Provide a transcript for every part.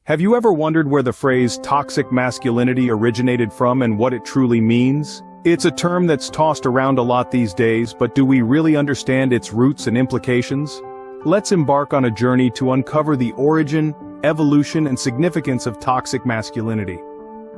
Have you ever wondered where the phrase toxic masculinity originated from and what it truly means? It's a term that's tossed around a lot these days, but do we really understand its roots and implications? Let's embark on a journey to uncover the origin, evolution, and significance of toxic masculinity.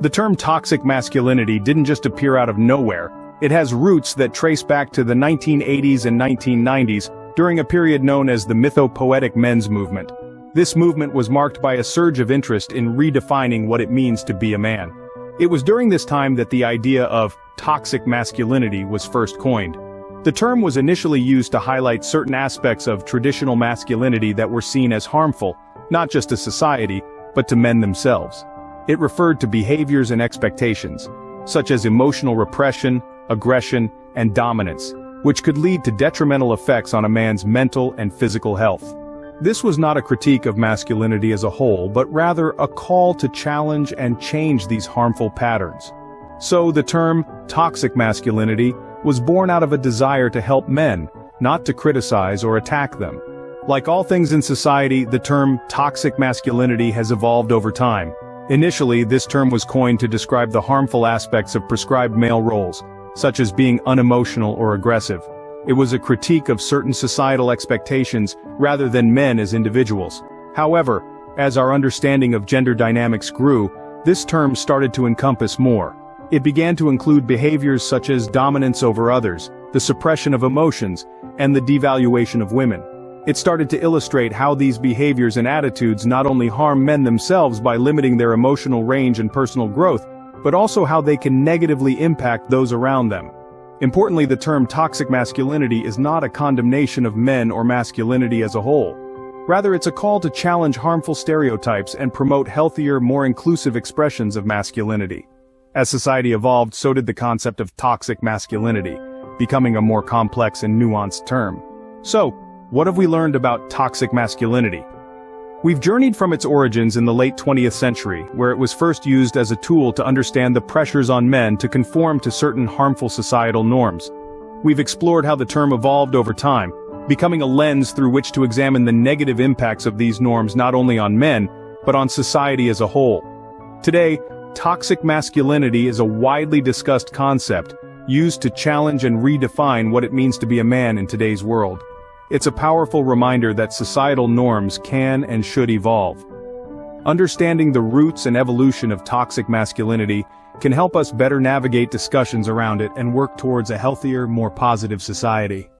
The term toxic masculinity didn't just appear out of nowhere. It has roots that trace back to the 1980s and 1990s, during a period known as the mythopoetic men's movement. This movement was marked by a surge of interest in redefining what it means to be a man. It was during this time that the idea of toxic masculinity was first coined. The term was initially used to highlight certain aspects of traditional masculinity that were seen as harmful, not just to society, but to men themselves. It referred to behaviors and expectations, such as emotional repression, aggression, and dominance, which could lead to detrimental effects on a man's mental and physical health. This was not a critique of masculinity as a whole, but rather a call to challenge and change these harmful patterns. So the term toxic masculinity was born out of a desire to help men, not to criticize or attack them. Like all things in society, the term toxic masculinity has evolved over time. Initially, this term was coined to describe the harmful aspects of prescribed male roles, such as being unemotional or aggressive. It was a critique of certain societal expectations rather than men as individuals. However, as our understanding of gender dynamics grew, this term started to encompass more. It began to include behaviors such as dominance over others, the suppression of emotions, and the devaluation of women. It started to illustrate how these behaviors and attitudes not only harm men themselves by limiting their emotional range and personal growth, but also how they can negatively impact those around them. Importantly, the term toxic masculinity is not a condemnation of men or masculinity as a whole. Rather, it's a call to challenge harmful stereotypes and promote healthier, more inclusive expressions of masculinity. As society evolved, so did the concept of toxic masculinity, becoming a more complex and nuanced term. So, what have we learned about toxic masculinity? We've journeyed from its origins in the late 20th century, where it was first used as a tool to understand the pressures on men to conform to certain harmful societal norms. We've explored how the term evolved over time, becoming a lens through which to examine the negative impacts of these norms not only on men, but on society as a whole. Today, toxic masculinity is a widely discussed concept, used to challenge and redefine what it means to be a man in today's world. It's a powerful reminder that societal norms can and should evolve. Understanding the roots and evolution of toxic masculinity can help us better navigate discussions around it and work towards a healthier, more positive society.